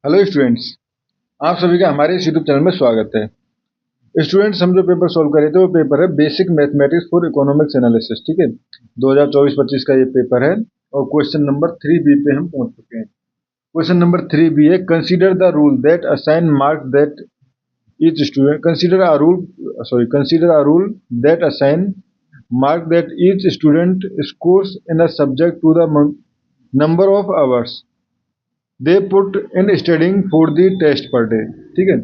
Hello students, आप सभी का हमारे इस यूट्यूब चैनल में स्वागत है। स्टूडेंट्स, हम जो पेपर सॉल्व कर रहे थे वो पेपर है basic mathematics for economics analysis. ठीक है, 2024-25 का ये पेपर है और क्वेश्चन नंबर 3B पे हम पहुंच चुके हैं। क्वेश्चन नंबर 3B है, consider the rule that assign mark that each student consider a rule that assign mark that each student scores in a subject to the number of hours they put in studying for the test per day. ठीक है,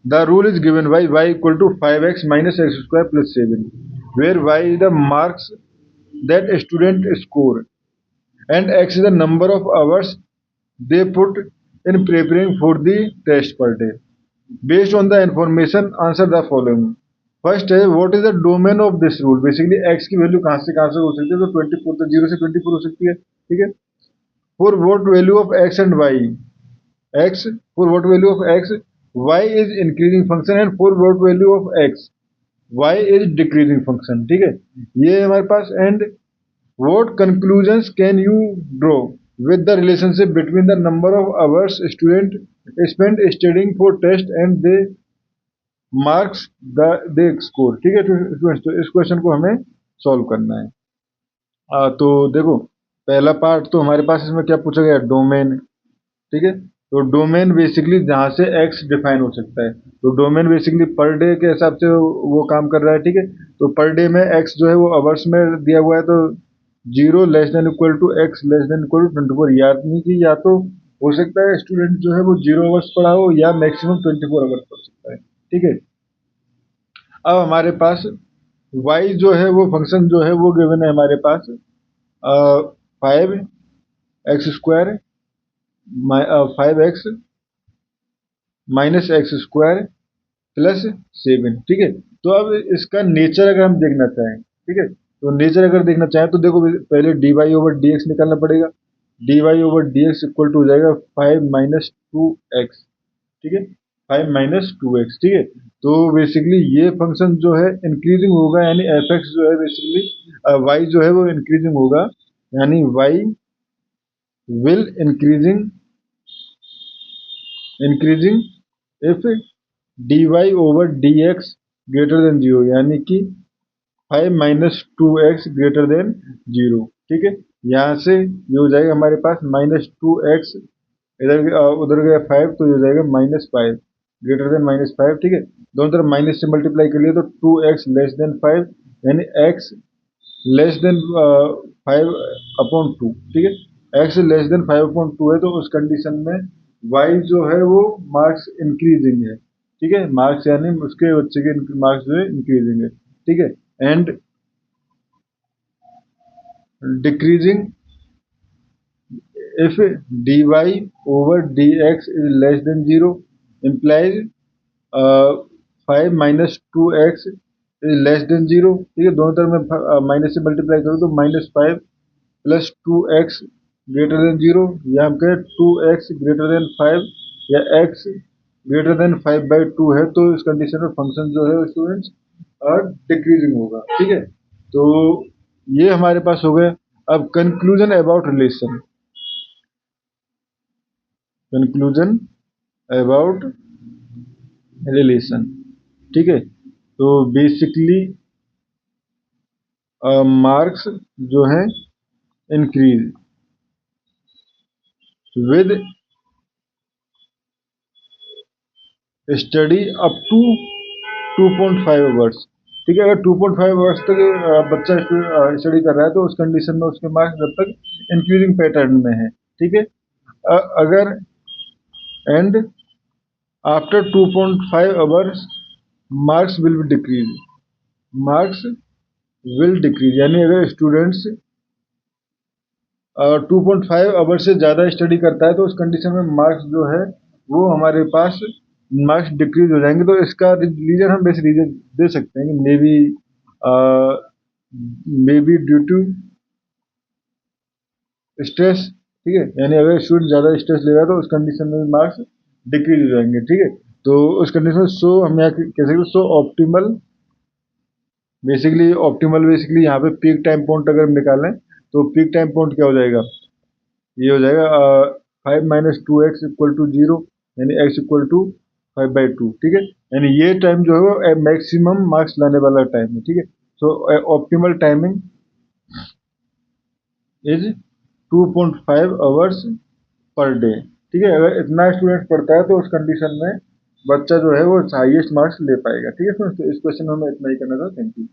the rule is given by y equal to 5x minus x square plus 7, where y is the marks that a student score and x is the number of hours they put in preparing for the test per day. Based on the information, answer the following. First है, what is the domain of this rule. Basically X की value कहाँ से हो सकती है, तो 24, तो 0 से 24 हो सकती है। ठीक है, for what value of x and y, x for what value of x, y is increasing function and for what value of x, y is decreasing function। ठीक है, ये है हमारे पास। And what conclusions can you draw with the relationship between the number of hours student spend studying for test and the marks they score। ठीक है, तो इस क्वेश्चन को हमें सॉल्व करना है। तो देखो, पहला पार्ट तो हमारे पास इसमें क्या पूछा गया, डोमेन। ठीक है, तो डोमेन बेसिकली जहाँ से एक्स डिफाइन हो सकता है, तो डोमेन बेसिकली पर डे के हिसाब से वो काम कर रहा है। ठीक है, तो पर डे में एक्स जो है वो आवर्स में दिया हुआ है, तो 0 less than equal to x less than equal to 24, यानी कि या तो हो सकता है स्टूडेंट जो है वो 0 आवर्स पढ़ा हो या मैक्सिमम 24 आवर्स पढ़ सकता है। ठीक है, अब हमारे पास y जो है वो फंक्शन जो है वो गिवन है हमारे पास 5x square 5x minus x square plus 7। ठीक है, तो अब इसका नेचर अगर हम देखना चाहें, ठीक है, तो नेचर अगर देखना चाहें तो देखो, पहले d y over d x निकालना पड़ेगा। D y over d x equal to हो जाएगा 5 - 2x। ठीक है, 5 - 2x। ठीक है, तो बेसिकली ये फंक्शन जो है इंक्रीजिंग होगा, यानी एफ एक्स जो है बेसिकली वाई जो है वो इंक्रीजिंग होगा, यानी y will increasing if dy over dx greater than 0, यानी कि 5 - 2x ग्रेटर देन 0। ठीक है, यहाँ से ये हो जाएगा हमारे पास -2x, इधर उधर गया 5, तो ये हो जाएगा -5 ग्रेटर देन -5। ठीक है, दोनों तरफ माइनस से मल्टीप्लाई कर लिया तो 2x लेस देन 5, यानी x लेस देन 5/2। ठीक है, x लेस देन 5/2 है, तो उस कंडीशन में y जो है वो मार्क्स इंक्रीजिंग है। ठीक है, मार्क्स यानी उसके बच्चे के मार्क्स जो है इंक्रीजिंग है। ठीक है, and decreasing if dy over dx is less than 0 implies 5 - 2x is less than 0। ठीक है, दोनों तरफ में माइनस से मल्टीप्लाई करो तो -5 प्लस 2x ग्रेटर देन 0, या हम कहें 2x ग्रेटर देन 5 या x ग्रेटर देन 5/2 है, तो इस कंडीशन में फंक्शन जो है स्टूडेंट्स डिक्रीजिंग होगा। ठीक है, तो ये हमारे पास हो गया। अब कंक्लूजन अबाउट रिलेशन। ठीक है, तो बेसिकली मार्क्स जो है increase with study up to 2.5 hours. ठीक है, अगर 2.5 आवर्स तक बच्चा स्टडी कर रहा है तो उस कंडीशन में उसके मार्क्स जब तक इंक्रीजिंग पैटर्न में है। ठीक है, अगर and after 2.5 hours marks will be decrease, marks will decrease, यानी अगर स्टूडेंट्स 2.5 आवर से ज़्यादा स्टडी करता है तो उस कंडीशन में मार्क्स जो है वो हमारे पास मार्क्स डिक्रीज हो जाएंगे। तो इसका रीजन हम बेसिक रीजन दे सकते हैं कि maybe due to stress. ठीक है, यानी अगर स्टूडेंट ज़्यादा स्ट्रेस ले रहा है तो उस कंडीशन में मार्क्स डिक्रीज हो जाएंगे। ठीक है, तो उस कंडीशन में सो हम यहाँ कह सकते सो ऑप्टिमल, बेसिकली यहाँ पे पीक टाइम पॉइंट अगर हम निकालें तो पीक टाइम पॉइंट क्या हो जाएगा, ये हो जाएगा 5 माइनस 2x इक्वल टू 0, यानी x इक्वल टू 5/2, ठीक है। यानी ये टाइम जो है वो मैक्सिमम मार्क्स लाने वाला टाइम है, ठीक है। So optimal timing is 2.5 hours per day, ठीक है। अगर इतना स्टूडेंट पढ़ता है तो उस कंडीशन में बच्चा जो है वो हाईएस्ट मार्क्स ले पाएगा, ठीक है। तो इस क्वेश्चन में हमें इतना ही करना था। Thank you.